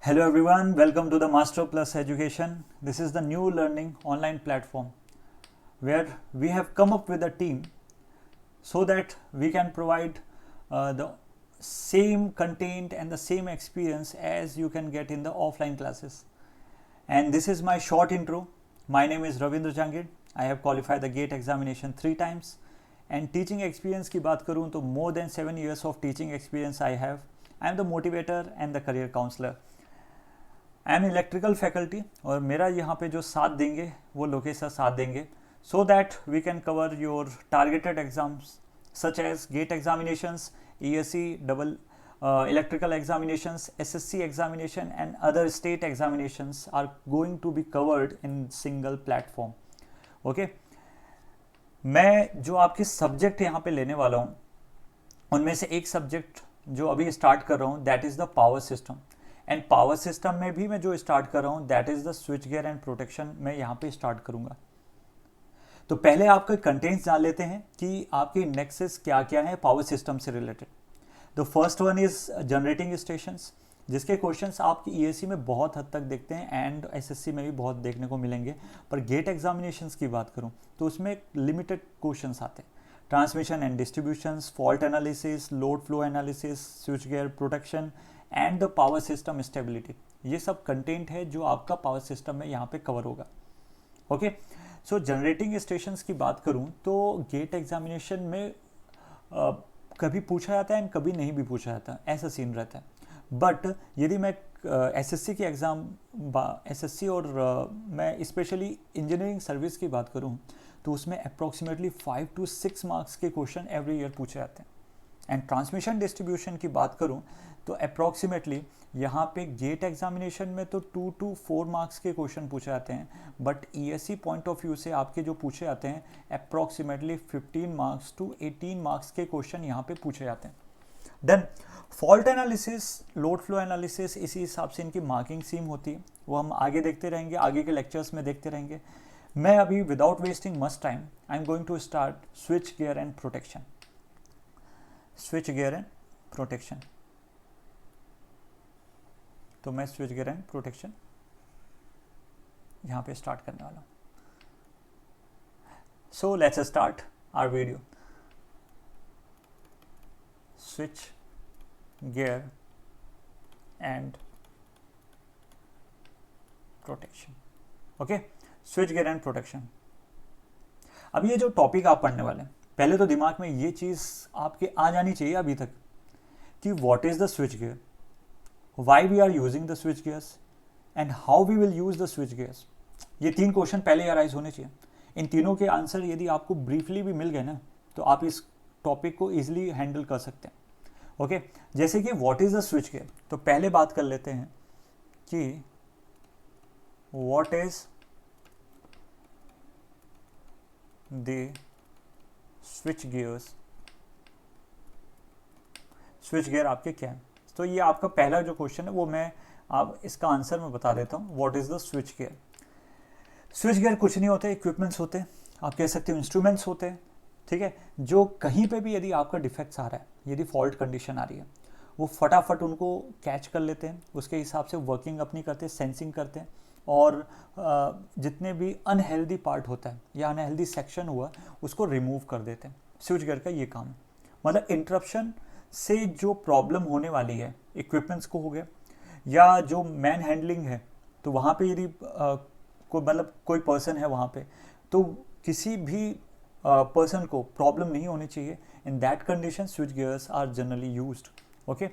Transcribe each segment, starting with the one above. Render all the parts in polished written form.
Hello everyone, welcome to the Master Plus Education. This is the new learning online platform where we have come up with a team so that we can provide the same content and the same experience as you can get in the offline classes. And this is my short intro. My name is Ravindra Jangid. I have qualified the GATE examination 3 times. And teaching experience की बात करूँ तो more than 7 years of teaching experience I have. I am the motivator and the career counselor. I am electrical faculty और मेरा यहाँ पे जो साथ देंगे वो लोकेश सर साथ देंगे so that we can cover your targeted exams such as GATE examinations ESE double electrical examinations, SSC examination and other state examinations are going to be covered in single platform. Okay? मैं जो आपके subject यहाँ पे लेने वाला हूँ उनमें से एक सब्जेक्ट जो अभी स्टार्ट कर रहा हूँ that is the power system. And power system में भी मैं जो स्टार्ट कर रहा हूँ that is the switch gear and protection मैं यहाँ पे स्टार्ट करूँगा. तो पहले आपके कंटेंट्स जान लेते हैं कि आपके इंडेक्सेस क्या क्या हैं पावर सिस्टम से related. The first one is generating stations जिसके क्वेश्चंस आपकी ESE में बहुत हद तक देखते हैं एंड SSC में भी बहुत देखने को मिलेंगे. पर गेट एग्जामिनेशंस की बात करूँ तो उसमें लिमिटेड क्वेश्चंस आते हैं. Transmission and distributions, fault analysis, load flow analysis, switch gear protection and the power system stability, ये सब कंटेंट है जो आपका पावर सिस्टम में यहाँ पे कवर होगा. ओके, सो जनरेटिंग स्टेशंस की बात करूँ तो गेट एग्जामिनेशन में कभी पूछा जाता है एंड कभी नहीं भी पूछा जाता, ऐसा सीन रहता है. बट यदि मैं SSC की एग्ज़ाम SSC और मैं स्पेशली इंजीनियरिंग सर्विस की बात करूँ तो उसमें अप्रॉक्सीमेटली 5 to 6 मार्क्स के क्वेश्चन एवरी ईयर पूछे जाते हैं. एंड ट्रांसमिशन डिस्ट्रीब्यूशन की बात करूं तो अप्रॉक्सीमेटली यहाँ पे गेट एग्जामिनेशन में तो 2 to 4 मार्क्स के क्वेश्चन पूछे जाते हैं. But ESE point of view से आपके जो पूछे जाते हैं अप्रॉक्सीमेटली 15 मार्क्स टू 18 मार्क्स के क्वेश्चन यहाँ पे पूछे जाते हैं. Then fault analysis, load flow analysis, इसी हिसाब से इनकी मार्किंग सीम होती है. वो हम आगे देखते रहेंगे, आगे के लेक्चर्स में देखते रहेंगे. मैं अभी without wasting much time I am going to start switch gear and protection. Switch gear and protection, तो मैं स्विच गियर एंड प्रोटेक्शन यहाँ पे स्टार्ट करने वाला हूँ. So let's start our video. Switch gear and protection. Okay, switch gear and protection. अब ये जो टॉपिक आप पढ़ने वाले हैं पहले तो दिमाग में ये चीज़ आपके आ जानी चाहिए अभी तक कि what is the switch gear, why we are using the switch gears and how we will use the switch gears. ये 3 क्वेश्चन पहले अराइज होने चाहिए. इन तीनों के आंसर यदि आपको ब्रीफली भी मिल गए ना तो आप इस टॉपिक को ईजिली हैंडल कर सकते हैं. ओके, जैसे कि what is the switch gear, तो पहले बात कर लेते हैं कि what is the switch gears. Switch gear आपके क्या है. तो ये आपका पहला जो क्वेश्चन है वो मैं आप इसका आंसर मैं बता देता हूँ. What is the switch gear. Switch gear कुछ नहीं होते, इक्विपमेंट्स होते हैं, आप कह सकते हो इंस्ट्रूमेंट्स होते हैं. ठीक है, जो कहीं पे भी यदि आपका डिफेक्ट्स आ रहा है, यदि फॉल्ट कंडीशन आ रही है, वो फटाफट उनको कैच कर लेते हैं, उसके हिसाब से वर्किंग अपनी करते हैं, सेंसिंग करते हैं और जितने भी अनहेल्दी पार्ट होता है या अनहेल्दी सेक्शन हुआ उसको रिमूव कर देते हैं. स्विच गियर का ये काम है. मतलब इंटरप्शन से जो प्रॉब्लम होने वाली है इक्विपमेंट्स को हो गया या जो मैन हैंडलिंग है, तो वहाँ पे यदि कोई पर्सन है वहाँ पे, तो किसी भी पर्सन को प्रॉब्लम नहीं होनी चाहिए. In that condition switch gears are generally used. Okay,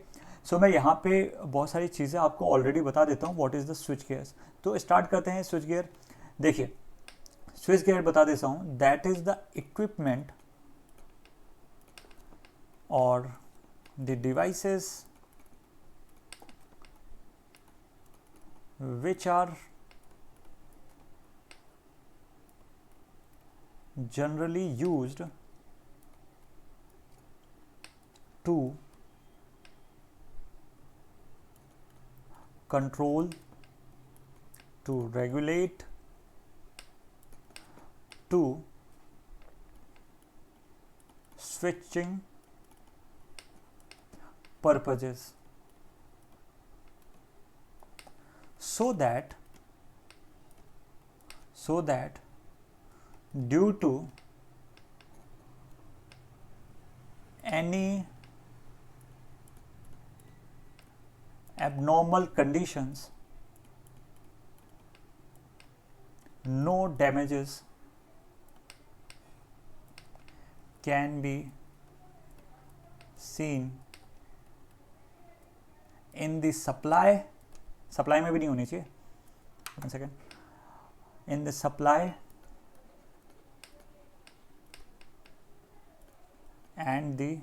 so मैं यहाँ पे बहुत सारी चीज़ें आपको ऑलरेडी बता देता हूँ what is the switch gears. तो स्टार्ट करते हैं. स्विच गियर देखिए, स्विच गियर बता देता हूँ दैट इज़ द इक्विपमेंट और the devices which are generally used to control, to regulate, to switching purposes. so that due to any abnormal conditions, no damages can be seen in the supply में भी नहीं होनी चाहिए, 1 second, in the supply and the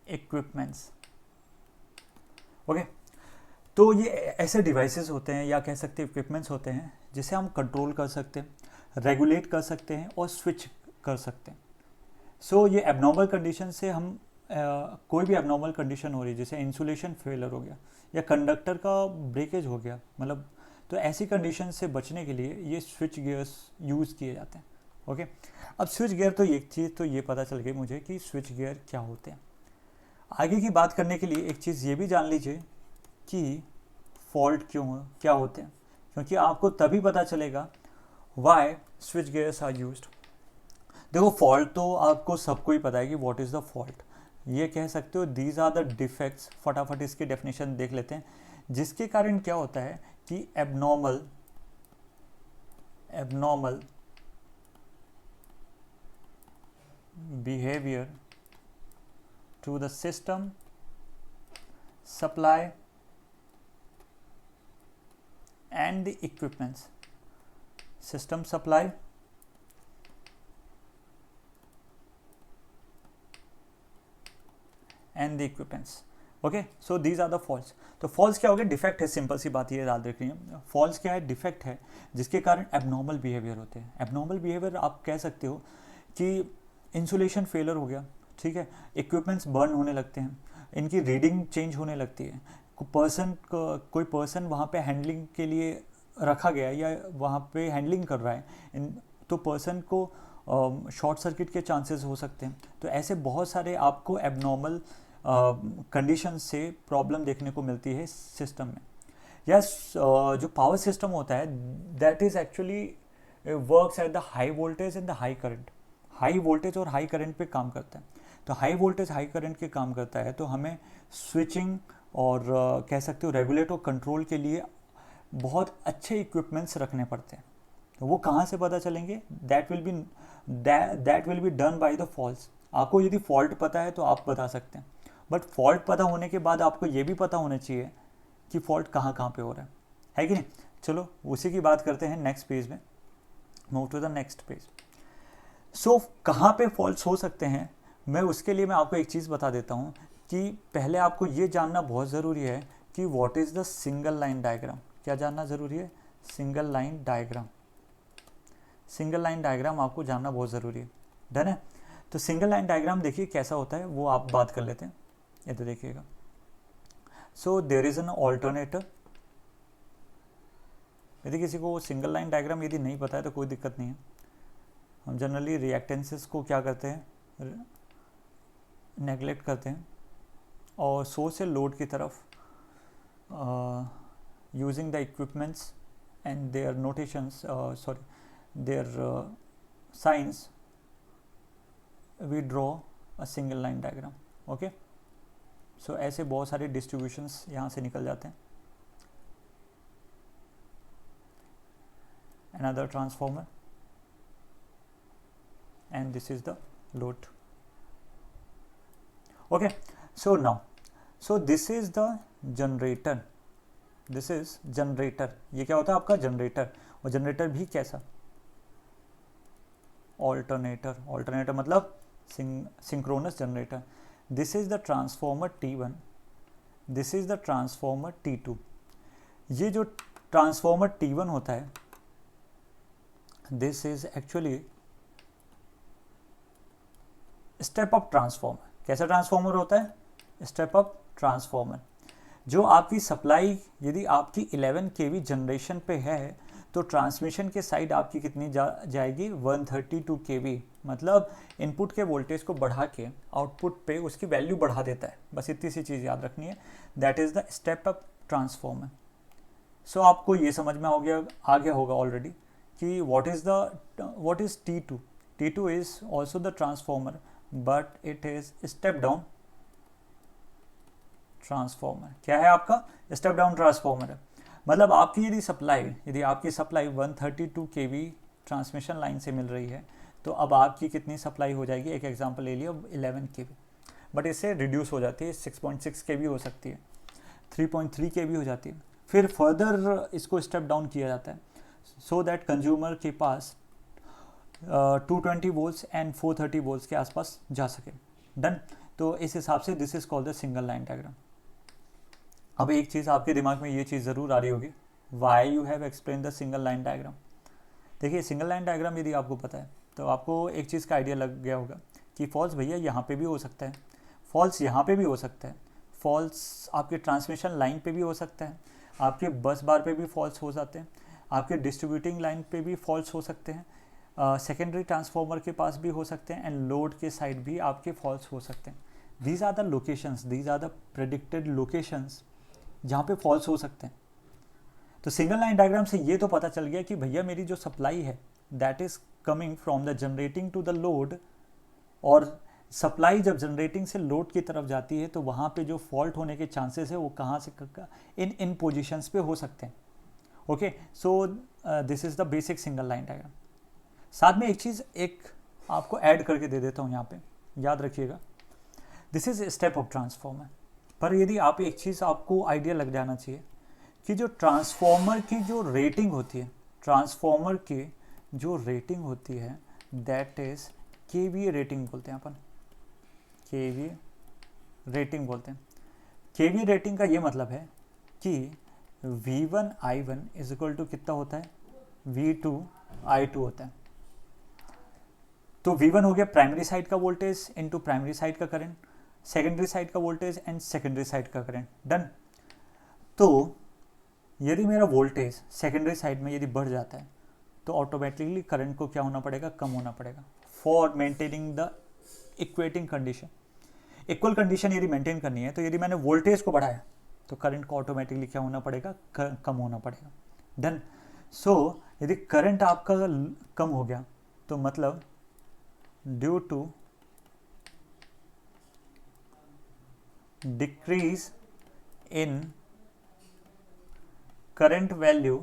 equipments. Okay तो ये ऐसे devices होते हैं या कह सकते हैं इक्विपमेंट्स होते हैं जिसे हम कंट्रोल कर सकते हैं, रेगुलेट कर सकते हैं और स्विच कर सकते हैं. सो ये एबनॉर्मल कंडीशन से हम कोई भी एबनॉर्मल कंडीशन हो रही है, जैसे इंसुलेशन फेलर हो गया या कंडक्टर का ब्रेकेज हो गया, मतलब तो ऐसी कंडीशन से बचने के लिए ये स्विच गियर्स यूज़ किए जाते हैं. ओके अब स्विच गियर तो एक चीज़ तो ये पता चल गई मुझे कि स्विच गियर क्या होते हैं. आगे की बात करने के लिए एक चीज़ ये भी जान लीजिए कि फॉल्ट क्या होते हैं, क्योंकि आपको तभी पता चलेगा why switch gears are used. देखो फॉल्ट तो आपको सबको ही पता है कि व्हाट इज़ द फॉल्ट. ये कह सकते हो दीज आर द डिफेक्ट्स. फटाफट इसकी डेफिनेशन देख लेते हैं, जिसके कारण क्या होता है कि abnormal behavior to the system supply and the equipments. System supply and the equipments. Okay, so these are the faults. तो फॉल्स क्या हो गया, डिफेक्ट है, सिंपल सी बात ये याद रख रही है. फॉल्स क्या है, डिफेक्ट है जिसके कारण एबनॉर्मल बिहेवियर होते हैं. एबनॉर्मल बिहेवियर आप कह सकते हो कि इंसुलेशन फेलर हो गया, ठीक है, इक्विपमेंट्स बर्न होने लगते हैं, इनकी रीडिंग चेंज होने लगती है, कोई पर्सन वहाँ पे हैंडलिंग के लिए रखा गया या वहाँ पे हैंडलिंग कर रहा है, तो पर्सन को शॉर्ट सर्किट के चांसेस हो सकते हैं. तो ऐसे बहुत सारे आपको एबनॉर्मल कंडीशन से प्रॉब्लम देखने को मिलती है सिस्टम में. यस जो पावर सिस्टम होता है that is actually works at the high voltage and the high current. High voltage और हाई करंट पे काम करता है. तो हाई वोल्टेज हाई करंट के काम करता है, तो हमें स्विचिंग और कह सकते हो रेगुलेट और कंट्रोल के लिए बहुत अच्छे इक्विपमेंट्स रखने पड़ते हैं. तो वो कहाँ से पता चलेंगे, that will be done by the faults. आपको यदि फॉल्ट पता है तो आप बता सकते हैं, बट फॉल्ट पता होने के बाद आपको ये भी पता होना चाहिए कि फॉल्ट कहाँ पे हो रहा है कि नहीं. चलो उसी की बात करते हैं नेक्स्ट पेज में. Move to the next page. So कहाँ पे फॉल्ट्स हो सकते हैं, मैं उसके लिए मैं आपको एक चीज़ बता देता हूँ कि पहले आपको ये जानना बहुत ज़रूरी है कि what is the single line diagram. क्या जानना ज़रूरी है, single line diagram. Single line diagram आपको जानना बहुत ज़रूरी है. डन है. तो सिंगल लाइन डायग्राम देखिए कैसा होता है, वो आप बात कर लेते हैं. ये तो देखिएगा. So there is an alternator. यदि किसी को सिंगल लाइन डायग्राम यदि नहीं पता है तो कोई दिक्कत नहीं है. हम जनरली रिएक्टेंसेस को क्या करते हैं, नेगलेक्ट करते हैं और सोर्स से लोड की तरफ using the equipments and their notations their signs we draw a single line diagram. Okay so ऐसे बहुत सारे डिस्ट्रीब्यूशंस यहाँ से निकल जाते हैं. another transformer and this is the load. Okay, so now this is the generator. This is generator. ये क्या होता है आपका जनरेटर. और जनरेटर भी कैसा, ऑल्टरनेटर. ऑल्टरनेटर मतलब synchronous generator. This is the transformer T1, this is the transformer T2. ये जो ट्रांसफॉर्मर T1 होता है, this is actually step up transformer. कैसा ट्रांसफॉर्मर होता है, स्टेप अप ट्रांसफॉर्मर. जो आपकी सप्लाई यदि आपकी 11 kV जनरेशन पे है तो ट्रांसमिशन के साइड आपकी कितनी जाएगी, 132 kV मतलब इनपुट के वोल्टेज को बढ़ा के आउटपुट पे उसकी वैल्यू बढ़ा देता है, बस इतनी सी चीज़ याद रखनी है, that is the step up transformer. So आपको ये समझ में आ गया होगा ऑलरेडी कि what is T2। T2 is also the transformer but it is step down transformer. क्या है आपका? स्टेप डाउन ट्रांसफॉर्मर है। मतलब आपकी यदि आपकी सप्लाई 132 kV ट्रांसमिशन लाइन से मिल रही है तो अब आपकी कितनी सप्लाई हो जाएगी? एक एग्जांपल ले लिया 11 kV, बट इससे रिड्यूस हो जाती है, 6.6 kV हो सकती है, 3.3 kV हो जाती है। फिर फर्दर इसको स्टेप डाउन किया जाता है सो दैट कंज्यूमर के पास 220 वोल्ट्स एंड 430 वोल्ट्स के आसपास जा सके। डन। तो इस हिसाब से this is called the single line diagram. अब एक चीज़ आपके दिमाग में ये चीज़ ज़रूर आ रही होगी, why you have explain the single line diagram. देखिए सिंगल लाइन डायग्राम यदि आपको पता है तो आपको एक चीज़ का आइडिया लग गया होगा कि फॉल्स भैया यहाँ पे भी हो सकता है, फॉल्स यहाँ पे भी हो सकता है, फॉल्स आपके ट्रांसमिशन लाइन पे भी हो सकता है, आपके बस बार पे भी फॉल्स हो जाते हैं, आपके डिस्ट्रीब्यूटिंग लाइन पे भी फॉल्स हो सकते हैं, सेकेंडरी ट्रांसफार्मर के पास भी हो सकते हैं, एंड लोड के साइड भी आपके फॉल्स हो सकते हैं। These are the locations, these are the predicted locations जहाँ पे फॉल्स हो सकते हैं। तो सिंगल लाइन डायग्राम से ये तो पता चल गया कि भैया मेरी जो सप्लाई है that is coming from the generating to the load, और सप्लाई जब जनरेटिंग से लोड की तरफ जाती है तो वहाँ पे जो फॉल्ट होने के चांसेस है वो कहाँ से इन पोजिशंस पे हो सकते हैं। Okay, so this is the basic single line diagram. साथ में एक चीज़ आपको ऐड करके दे देता हूँ यहाँ पे, याद रखिएगा, this is step of transformer. पर यदि आप एक चीज़ आपको आइडिया लग जाना चाहिए कि जो ट्रांसफॉर्मर की जो रेटिंग होती है, ट्रांसफॉर्मर की जो रेटिंग होती है दैट इज केवीए रेटिंग बोलते हैं अपन, केवीए रेटिंग बोलते हैं। केवीए रेटिंग का ये मतलब है कि V1 I1 is equal to कितना होता है? V2 I2 होता है। तो V1 हो गया प्राइमरी साइड का वोल्टेज इनटू प्राइमरी साइड का करंट, सेकेंडरी साइड का वोल्टेज एंड सेकेंडरी साइड का करंट। डन। तो यदि मेरा वोल्टेज सेकेंडरी साइड में यदि बढ़ जाता है तो ऑटोमेटिकली करंट को क्या होना पड़ेगा? कम होना पड़ेगा, for maintaining the equating condition. Equal condition यदि मेंटेन करनी है तो यदि मैंने वोल्टेज को बढ़ाया तो करंट को ऑटोमेटिकली क्या होना पड़ेगा? कम होना पड़ेगा। डन। सो यदि करंट आपका कम हो गया तो मतलब due to decrease in current value,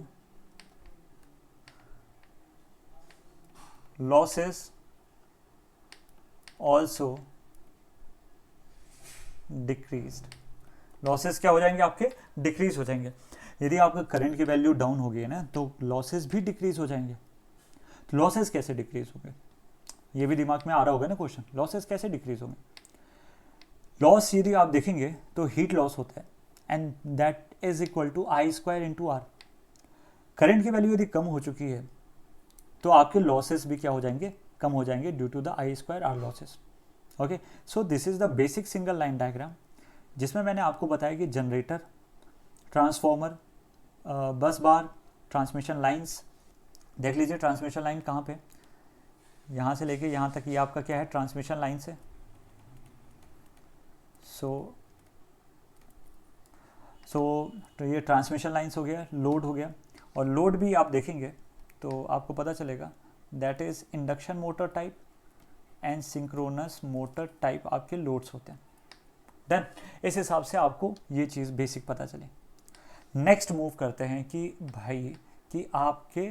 losses also decreased। Losses क्या हो जाएंगे? आपके डिक्रीज हो जाएंगे। यदि आपका करंट की वैल्यू डाउन हो गई है ना तो लॉसेस भी डिक्रीज हो जाएंगे। तो लॉसेस कैसे डिक्रीज होंगे? ये भी दिमाग में आ रहा होगा ना क्वेश्चन, लॉसेस कैसे डिक्रीज होंगे? लॉस यदि आप देखेंगे तो हीट लॉस होता है and that is equal to I square into R. Current की वैल्यू यदि कम हो चुकी है तो आपके लॉसेस भी क्या हो जाएंगे? कम हो जाएंगे due to the I square R losses. Okay, so this is the basic single line diagram जिसमें मैंने आपको बताया कि जनरेटर, ट्रांसफॉर्मर, बस बार, ट्रांसमिशन लाइंस। देख लीजिए ट्रांसमिशन लाइन कहाँ पे, यहाँ से लेके यहाँ तक ये आपका क्या है? ट्रांसमिशन लाइन से। तो ये ट्रांसमिशन लाइन्स हो गया, लोड हो गया, और लोड भी आप देखेंगे तो आपको पता चलेगा that is induction motor type and synchronous motor type आपके लोड्स होते हैं। डन। इस हिसाब से आपको ये चीज़ बेसिक पता चले। नेक्स्ट मूव करते हैं कि भाई कि आपके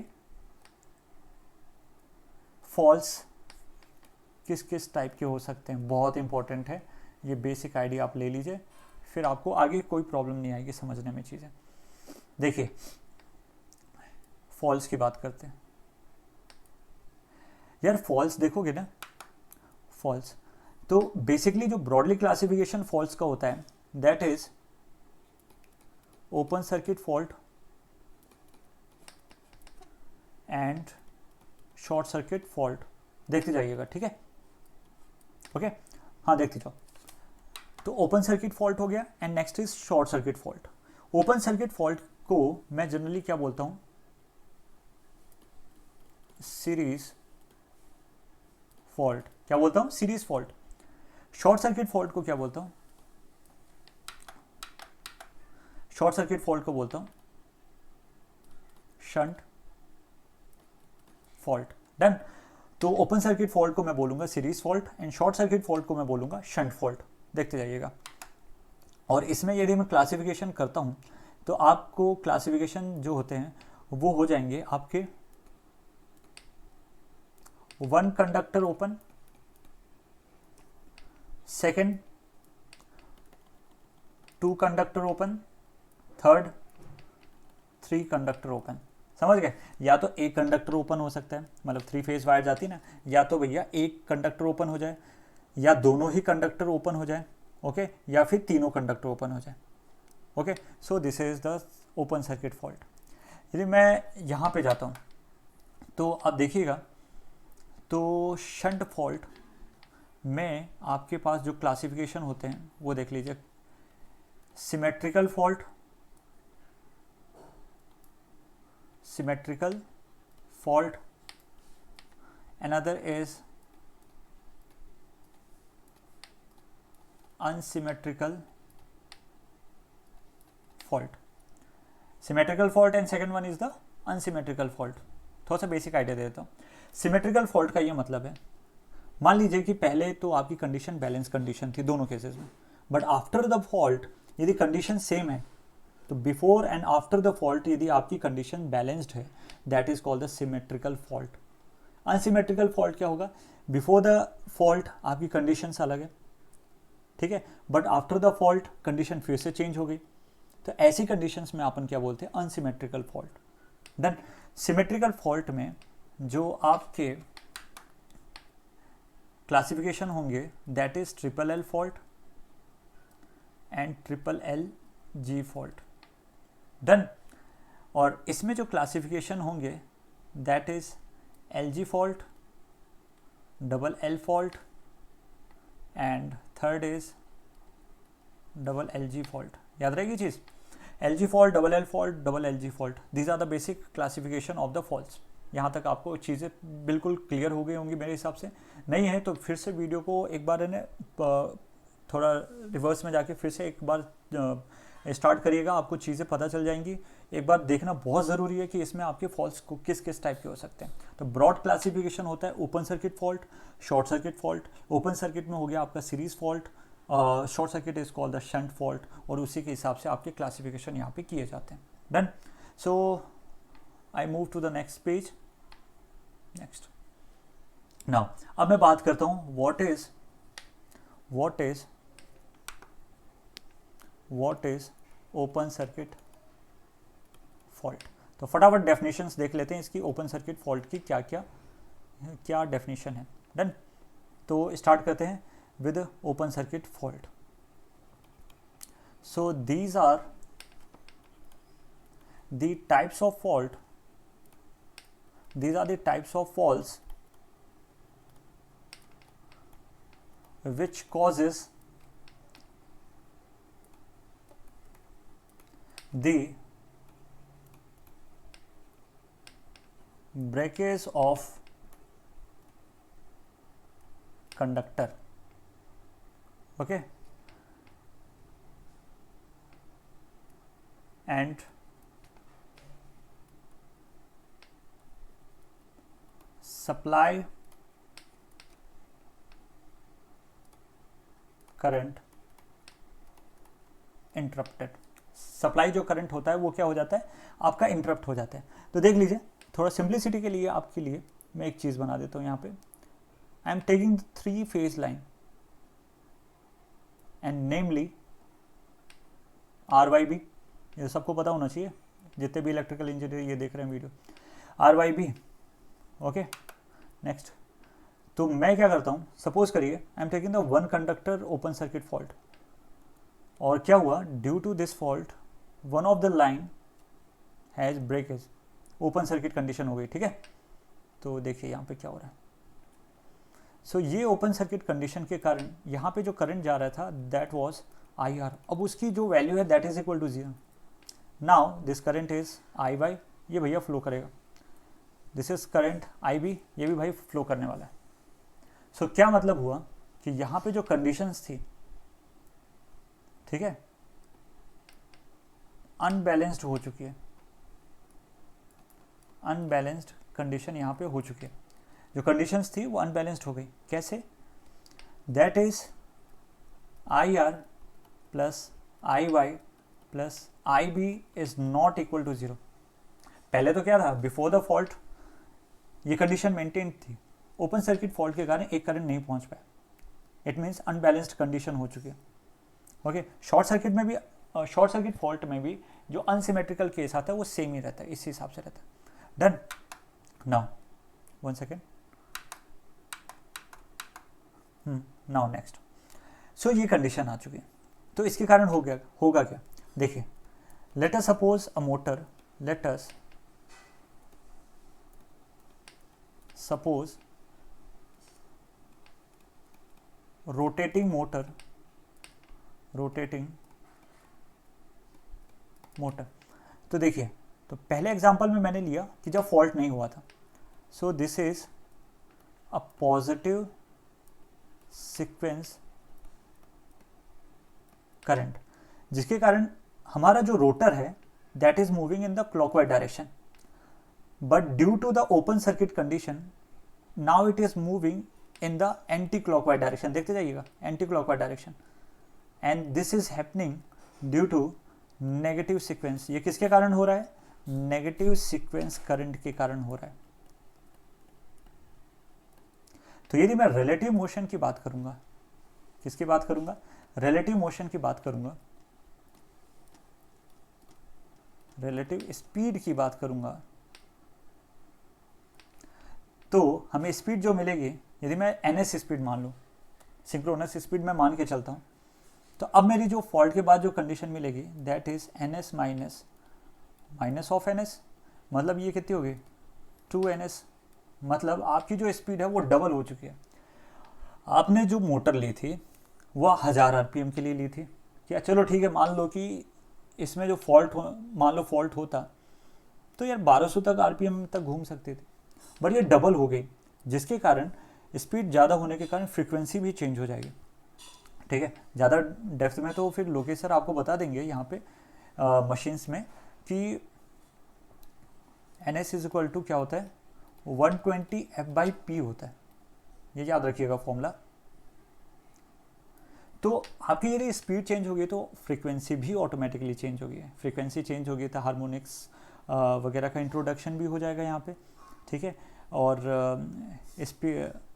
फॉल्स किस किस टाइप के हो सकते हैं। बहुत इंपॉर्टेंट है, ये बेसिक आइडिया आप ले लीजिए, फिर आपको आगे कोई प्रॉब्लम नहीं आएगी समझने में चीज़ें। देखिए फॉल्स की बात करते हैं यार। फॉल्स देखोगे ना, फॉल्स तो बेसिकली जो ब्रॉडली क्लासिफिकेशन फॉल्स का होता है that is open circuit fault and short circuit fault. देखते जाइएगा, ठीक है? ओके, हाँ देखते जाओ। तो ओपन सर्किट फॉल्ट हो गया and next is short circuit fault. Open circuit fault को मैं जनरली क्या बोलता हूं? सीरीज फॉल्ट क्या बोलता हूँ, series fault. Short circuit fault को क्या बोलता हूँ, शॉर्ट सर्किट फॉल्ट को बोलता हूँ शंट फॉल्ट। डन। तो ओपन सर्किट फॉल्ट को मैं बोलूंगा series fault and short circuit fault को मैं बोलूंगा शंट फॉल्ट। देखते जाइएगा। और इसमें यदि मैं क्लासिफिकेशन करता हूं तो आपको क्लासिफिकेशन जो होते हैं वो हो जाएंगे आपके one conductor open, second two conductor open, third three conductor open. समझ गए? या तो एक कंडक्टर ओपन हो सकता है, मतलब थ्री फेज वायर जाती है ना, या तो भैया एक कंडक्टर ओपन हो जाए, या दोनों ही कंडक्टर ओपन हो जाए, ओके, या फिर तीनों कंडक्टर ओपन हो जाए। Okay, so this is the open circuit fault. यदि मैं यहाँ पे जाता हूँ तो आप देखिएगा, तो शंट फॉल्ट में आपके पास जो क्लासिफिकेशन होते हैं वो देख लीजिए। Symmetrical fault, symmetrical fault, another is unsymmetrical fault. Symmetrical fault and second one is the unsymmetrical fault. थोड़ा सा बेसिक आइडिया दे देता हूँ। सिमेट्रिकल फॉल्ट का ये मतलब है, मान लीजिए कि पहले तो आपकी कंडीशन बैलेंस कंडीशन थी दोनों केसेस में, बट आफ्टर द फॉल्ट यदि कंडीशन सेम है तो before and after the fault यदि आपकी कंडीशन बैलेंस्ड है, that is called the symmetrical fault. Unsymmetrical fault क्या होगा, बिफोर द फॉल्ट आपकी कंडीशंस अलग है, ठीक है, but after the fault condition फिर से चेंज हो गई, तो ऐसी कंडीशंस में अपन क्या बोलते हैं, unsymmetrical fault. Then symmetrical fault में जो आपके क्लासिफिकेशन होंगे that is triple L fault and triple L G fault. Done. और इसमें जो क्लासिफिकेशन होंगे that is L G fault, double L fault and third is double L G fault. याद रहेगी चीज़, L G fault, double L fault, double L G fault, these are the basic classification of the faults. यहाँ तक आपको चीज़ें बिल्कुल clear हो गई होंगी मेरे हिसाब से। नहीं है तो फिर से वीडियो को एक बार थोड़ा रिवर्स में जाके फिर से एक बार स्टार्ट करिएगा, आपको चीज़ें पता चल जाएंगी। एक बार देखना बहुत ज़रूरी है कि इसमें आपके फॉल्ट्स को किस किस टाइप के हो सकते हैं। तो ब्रॉड क्लासिफिकेशन होता है open circuit fault, short circuit fault. Open circuit में हो गया आपका series fault, short circuit is called the shunt fault, और उसी के हिसाब से आपके क्लासिफिकेशन यहाँ पे किए जाते हैं। Done. So I move to the next page. Next now अब मैं बात करता हूँ what is open circuit fault. तो फटाफट डेफिनेशंस देख लेते हैं इसकी, ओपन सर्किट फॉल्ट की क्या डेफिनेशन है। डन। तो स्टार्ट करते हैं with open circuit fault. So these are the types of fault, these are the types of faults which causes the breakage of conductor, okay, and supply current interrupted. Supply जो current होता है वो क्या हो जाता है, आपका इंटरप्ट हो जाता है। तो देख लीजिए, थोड़ा सिंप्लिसिटी के लिए आपके लिए मैं एक चीज़ बना देता हूँ यहाँ पे। आई am taking three phase line and namely RYB, ये सबको पता होना चाहिए जितने भी इलेक्ट्रिकल इंजीनियर ये देख रहे हैं वीडियो, RYB, ओके। नेक्स्ट, तो मैं क्या करता हूँ, सपोज करिए I am taking the one conductor open circuit fault, और क्या हुआ, due to this fault one of the line has breakage, open circuit condition हो गई, ठीक है। तो देखिए यहाँ पे क्या हो रहा है। सो ये ओपन सर्किट कंडीशन के कारण यहाँ पे जो करंट जा रहा था दैट वाज IR, अब उसकी जो वैल्यू है that is equal to 0। Now this current is I/, ये भैया फ्लो करेगा, दिस इज करंट IB, ये भी भाई फ्लो करने वाला है। सो क्या मतलब हुआ कि यहाँ पे जो कंडीशंस थी, ठीक है, अनबैलेंस्ड हो चुकी है, अनबैलेंस्ड कंडीशन यहाँ पे हो चुकी है, जो कंडीशंस थी वो अनबैलेंस्ड हो गई। कैसे? That is I R plus I Y plus I B is not equal to 0। पहले तो क्या था, बिफोर द फॉल्ट ये कंडीशन मेंटेन थी, ओपन सर्किट फॉल्ट के कारण एक करंट नहीं पहुंच पाया, इट मीन्स अनबैलेंस्ड कंडीशन हो चुकी है। ओके, शॉर्ट सर्किट में भी, शॉर्ट सर्किट फॉल्ट में भी जो अनसिमेट्रिकल केस आता है वो सेम ही रहता है, इस हिसाब से रहता है। Done. Now 1 second, now next. So ये कंडीशन आ चुकी है, तो इसके कारण होगा क्या? देखिए, let us suppose a motor, let us suppose rotating motor तो देखिए, तो पहले एग्जांपल में मैंने लिया कि जब फॉल्ट नहीं हुआ था। So this is a positive sequence current, जिसके कारण हमारा जो रोटर है that is moving in the clockwise direction, but due to the open circuit condition now it is moving in the anti clockwise direction. देखते जाइएगा, anti clockwise direction, and this is happening due to negative sequence. ये किसके कारण हो रहा है? Negative sequence current के कारण हो रहा है। तो यदि मैं रिलेटिव मोशन की बात करूंगा, किसकी बात करूंगा? रिलेटिव मोशन की बात करूंगा, रिलेटिव स्पीड की बात करूंगा, तो हमें स्पीड जो मिलेगी, यदि मैं ns स्पीड मान लूँ, सिंक्रोनस स्पीड में मान के चलता हूँ, तो अब मेरी जो फॉल्ट के बाद जो कंडीशन मिलेगी that is ns minus of ns, मतलब ये कितनी होगी? 2ns, मतलब आपकी जो स्पीड है वो डबल हो चुकी है। आपने जो मोटर ली थी वह 1000 RPM के लिए ली थी, क्या? चलो ठीक है, मान लो कि इसमें जो मान लो फॉल्ट होता तो यार 1200 तक RPM तक घूम सकती थी, बट ये डबल हो गई, जिसके कारण स्पीड ज़्यादा होने के कारण फ्रीक्वेंसी भी चेंज हो जाएगी। ठीक है, ज़्यादा डेप्थ में तो फिर लोकेश सर आपको बता देंगे यहाँ पे मशीन्स में कि NS इज इक्वल टू क्या होता है? 120 F/P होता है, ये याद रखिएगा फॉर्मूला। तो आपकी यदि स्पीड चेंज होगी तो फ्रीक्वेंसी भी ऑटोमेटिकली चेंज होगी, फ्रीक्वेंसी चेंज होगी तो हार्मोनिक्स वगैरह का इंट्रोडक्शन भी हो जाएगा यहाँ पे, ठीक है। और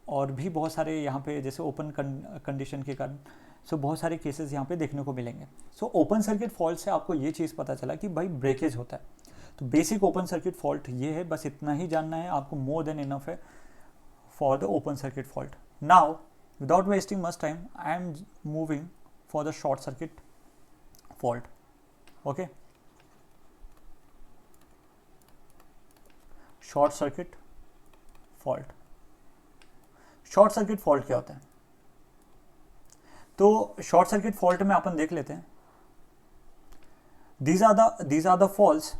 और भी बहुत सारे यहाँ पे जैसे ओपन कंडीशन के कारण सो बहुत सारे केसेस यहाँ पे देखने को मिलेंगे। सो ओपन सर्किट फॉल्ट से आपको ये चीज़ पता चला कि भाई ब्रेकेज होता है। तो बेसिक ओपन सर्किट फॉल्ट ये है, बस इतना ही जानना है आपको, मोर देन इनफ है for the open circuit fault. Now without wasting much time, I am moving for the short circuit fault. Okay, short circuit fault. Short circuit fault क्या होता है? तो शॉर्ट सर्किट फॉल्ट में अपन देख लेते हैं, these are the faults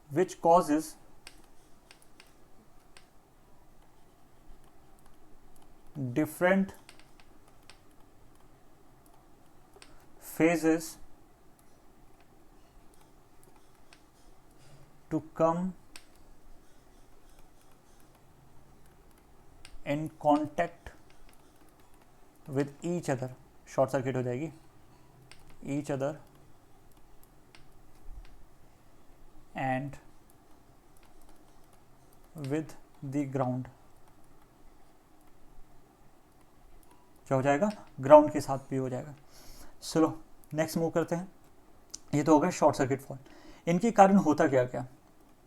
which causes different phases to come in contact with each other. Short circuit हो जाएगी, each other and with the ground। क्या हो जाएगा? ग्राउंड के साथ भी हो जाएगा। चलो नेक्स्ट मूव करते हैं। ये तो हो गया शॉर्ट सर्किट फॉल्ट। इनके कारण होता क्या क्या,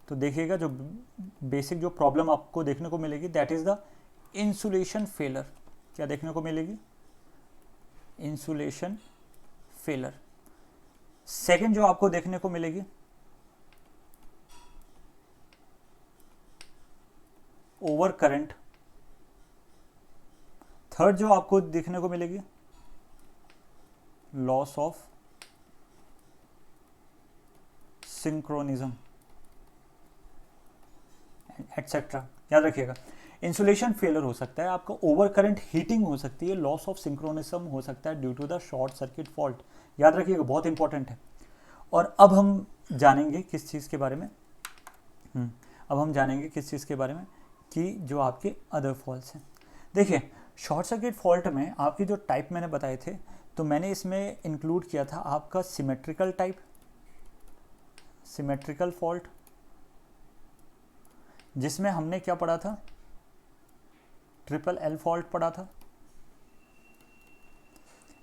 तो देखिएगा जो बेसिक जो प्रॉब्लम आपको देखने को मिलेगी that is the insulation failure. क्या देखने को मिलेगी? Insulation failure. सेकंड जो आपको देखने को मिलेगी ओवर करंट। थर्ड जो आपको देखने को मिलेगी लॉस ऑफ सिंक्रोनिज्म एटसेट्रा। याद रखिएगा। इंसुलेशन फेलियर हो सकता है, आपका ओवर करंट हीटिंग हो सकती है, लॉस ऑफ सिंक्रोनिज्म हो सकता है due to the short circuit fault. याद रखिएगा, बहुत इंपॉर्टेंट है। और अब हम जानेंगे किस चीज़ के बारे में, अब हम जानेंगे किस चीज़ के बारे में कि जो आपके अदर फॉल्ट्स हैं। देखिए, शॉर्ट सर्किट फॉल्ट में आपकी जो टाइप मैंने बताए थे, तो मैंने इसमें इंक्लूड किया था आपका सिमेट्रिकल टाइप, सिमेट्रिकल फॉल्ट, जिसमें हमने क्या पढ़ा था, ट्रिपल एल फॉल्ट पढ़ा था।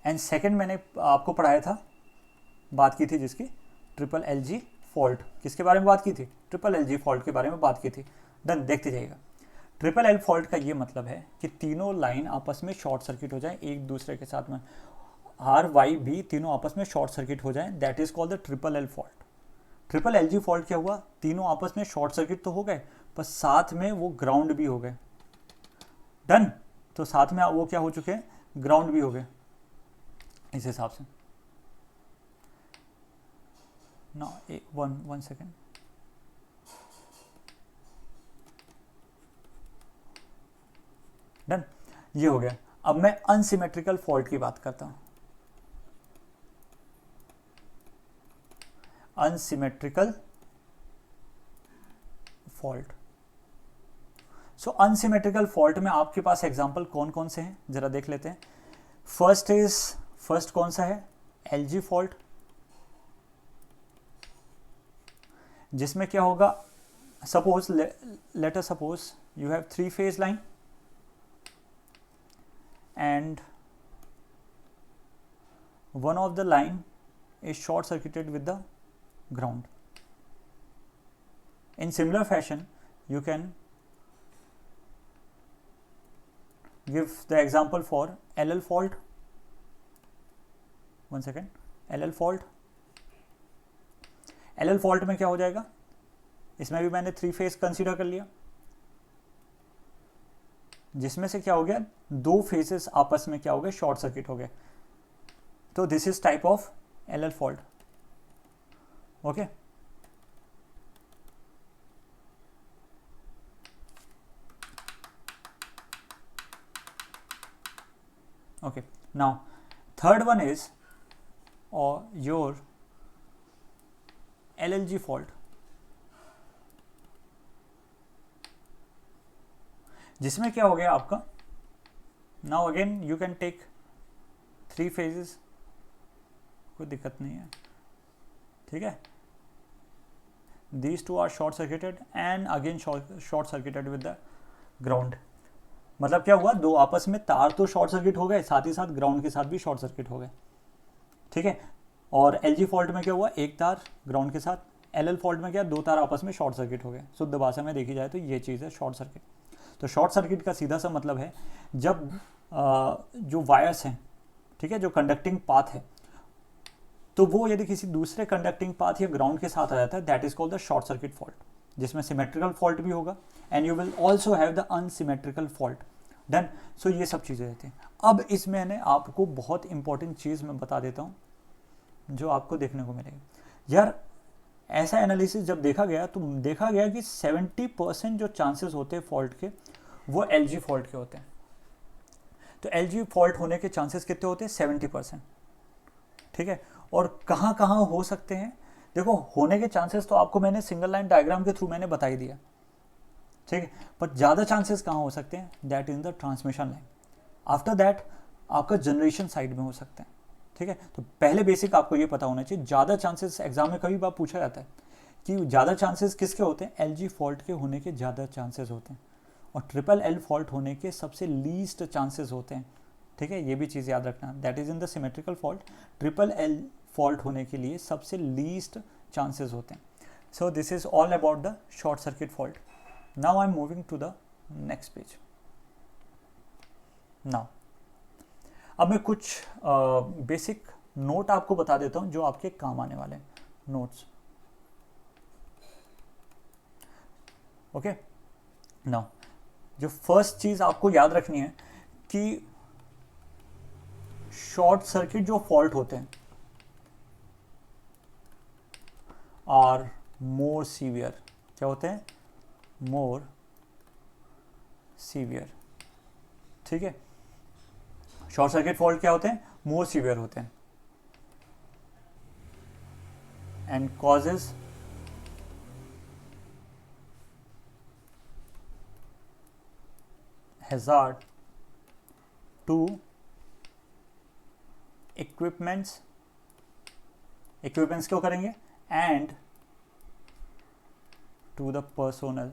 एंड सेकंड मैंने आपको पढ़ाया था, बात की थी जिसकी ट्रिपल एल जी फॉल्ट, किसके बारे में बात की थी, ट्रिपल एल जी फॉल्ट के बारे में बात की थी। डन, देखते जाइएगा। ट्रिपल एल फॉल्ट का ये मतलब है कि तीनों लाइन आपस में शॉर्ट सर्किट हो जाए एक दूसरे के साथ में, आर वाई बी तीनों आपस में शॉर्ट सर्किट हो जाए, that is called the triple L fault. Triple L G fault क्या हुआ, तीनों आपस में शॉर्ट सर्किट तो हो गए, पर साथ में वो ग्राउंड भी हो गए। डन, तो साथ में वो क्या हो चुके हैं, ग्राउंड भी हो गए इस हिसाब से। ना वन सेकेंड, डन, ये हो गया। अब मैं अनसिमेट्रिकल फॉल्ट की बात करता हूं। अनसिमेट्रिकल फॉल्ट, सो अनसिमेट्रिकल फॉल्ट में आपके पास एग्जांपल कौन कौन से हैं, जरा देख लेते हैं। फर्स्ट कौन सा है, एलजी फॉल्ट, जिसमें क्या होगा, suppose let us suppose you have 3 phase line and one of the line is short circuited with the ground. In similar fashion, you can give the example for LL fault. One second, LL fault. LL fault में क्या हो जाएगा, इसमें भी मैंने 3 phase consider कर लिया, जिसमें से क्या हो गया, 2 फेसेस आपस में क्या हो गए, शॉर्ट सर्किट हो गए। तो this is type of LL fault. Okay, okay, now third one is और योर एलएलजी फॉल्ट, जिसमें क्या हो गया आपका, now again you can take 3 phases, कोई दिक्कत नहीं है, ठीक है। These two are short circuited and again short circuited with the ground. मतलब क्या हुआ, 2 आपस में तार तो शॉर्ट सर्किट हो गए, साथ ही साथ ग्राउंड के साथ भी शॉर्ट सर्किट हो गए, ठीक है। और एलजी फॉल्ट में क्या हुआ, 1 तार ग्राउंड के साथ, एलएल फॉल्ट में क्या, 2 तार आपस में शॉर्ट सर्किट हो गए। शुद्ध भाषा में देखी जाए तो ये चीज़ है शॉर्ट सर्किट। तो शॉर्ट सर्किट का सीधा सा मतलब है जब जो वायर्स हैं, ठीक है, जो कंडक्टिंग पाथ है, तो वो यदि किसी दूसरे कंडक्टिंग पाथ या ग्राउंड के साथ आ जाता है, that is called the short circuit fault, जिसमें सिमेट्रिकल फॉल्ट भी होगा and you will also have the unsymmetrical fault. Done, so ये सब चीज़ें रहती हैं। अब इसमें मैंने आपको बहुत इंपॉर्टेंट चीज़ मैं बता देता हूँ जो आपको देखने को मिलेगी। यार, ऐसा एनालिसिस जब देखा गया तो देखा गया कि 70% जो चांसेस होते हैं फॉल्ट के, वो एलजी फॉल्ट के होते हैं। तो एलजी फॉल्ट होने के चांसेस कितने होते हैं, 70%, ठीक है। और कहाँ कहाँ हो सकते हैं, देखो होने के चांसेस तो आपको मैंने सिंगल लाइन डायग्राम के थ्रू मैंने बता ही दिया, ठीक है। पर ज़्यादा चांसेस कहाँ हो सकते हैं, that is the transmission line. After that आपका जनरेशन साइड में हो सकता है, ठीक है। तो पहले बेसिक आपको ये पता होना चाहिए, ज़्यादा चांसेस एग्जाम में कभी बार पूछा जाता है कि ज़्यादा चांसेस किसके होते हैं, एलजी फॉल्ट के होने के ज़्यादा चांसेस होते हैं, और ट्रिपल एल फॉल्ट होने के सबसे लीस्ट चांसेस होते हैं, ठीक है। ये भी चीज़ याद रखना, that is in the symmetrical fault, triple L fault होने के लिए सबसे लीस्ट चांसेस होते हैं। So this is all about the short circuit fault. Now I am moving to the next page. Now अब मैं कुछ बेसिक नोट आपको बता देता हूं जो आपके काम आने वाले हैं, नोट्स। ओके, नाउ जो फर्स्ट चीज आपको याद रखनी है कि शॉर्ट सर्किट जो फॉल्ट होते हैं आर मोर सीवियर, क्या होते हैं, मोर सीवियर, ठीक है। शॉर्ट सर्किट फॉल्ट क्या होते हैं, मोर सीवियर होते हैं, and causes hazard to equipments क्यों करेंगे, and to the personal.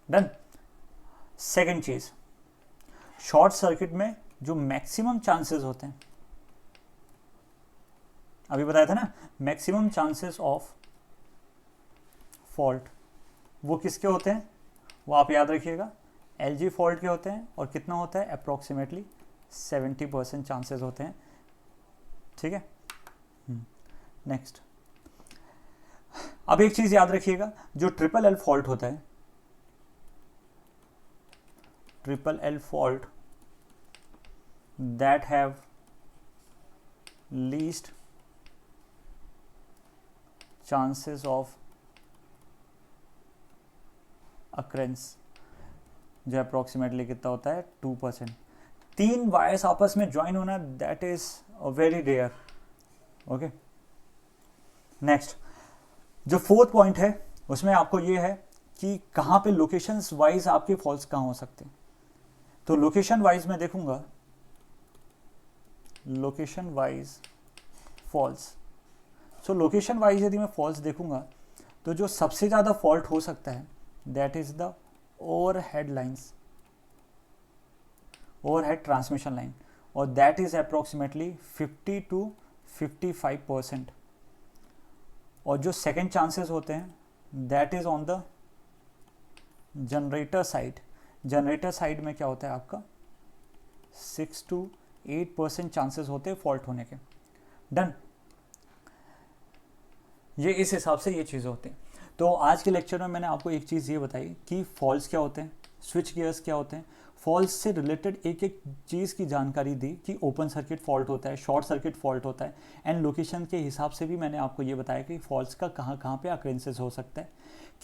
Done. Second चीज, शॉर्ट सर्किट में जो मैक्सिमम चांसेस होते हैं, अभी बताया था ना, मैक्सिमम चांसेस ऑफ फॉल्ट, वो किसके होते हैं, वो आप याद रखिएगा, एलजी फॉल्ट के होते हैं, और कितना होता है, अप्रोक्सीमेटली 70% चांसेस होते हैं, ठीक है। नेक्स्ट, अब एक चीज याद रखिएगा, जो ट्रिपल एल फॉल्ट होता है, triple L fault that have least chances of occurrence, जो अप्रोक्सीमेटली कितना होता है, 2%। 3 वायर्स आपस में ज्वाइन होना, that is very rare, okay. Next, जो फोर्थ पॉइंट है उसमें आपको ये है कि कहाँ पे लोकेशंस वाइज आपके फॉल्स कहाँ हो सकते हैं। तो लोकेशन वाइज मैं देखूंगा, location wise faults. So location wise यदि मैं फॉल्स देखूंगा तो जो सबसे ज़्यादा फॉल्ट हो सकता है that is the overhead lines, overhead transmission line, और दैट इज अप्रोक्सीमेटली 50 to 55%। और जो सेकेंड चांसेस होते हैं that is on the generator side. Generator side में क्या होता है आपका, 6 to 8% चांसेस होते हैं फॉल्ट होने के। डन। ये इस हिसाब से ये चीज़ें होती हैं। तो आज के लेक्चर में मैंने आपको एक चीज़ ये बताई कि फॉल्स क्या होते हैं, स्विच गियर्स क्या होते हैं, फॉल्स से रिलेटेड एक एक चीज़ की जानकारी दी कि ओपन सर्किट फॉल्ट होता है, शॉर्ट सर्किट फॉल्ट होता है, एंड लोकेशन के हिसाब से भी मैंने आपको ये बताया कि फॉल्स का कहाँ कहाँ पे अक्रेंसेस हो सकता है,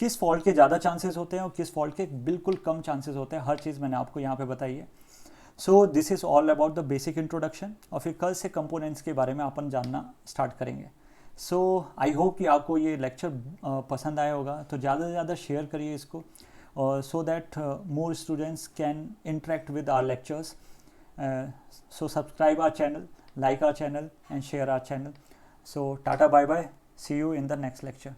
किस फॉल्ट के ज़्यादा चांसेस होते हैं और किस फॉल्ट के बिल्कुल कम चांसेस होते हैं, हर चीज़ मैंने आपको यहाँ पे बताई है। So this is all about the basic introduction, और फिर कल से कंपोनेंट्स के बारे में अपन जानना स्टार्ट करेंगे। सो आई होप कि आपको ये लेक्चर पसंद आया होगा, तो ज़्यादा से ज़्यादा शेयर करिए इसको, so that more students can interact with our lectures. So subscribe our channel, like our channel, and share our channel. So tata, bye bye, see you in the next lecture.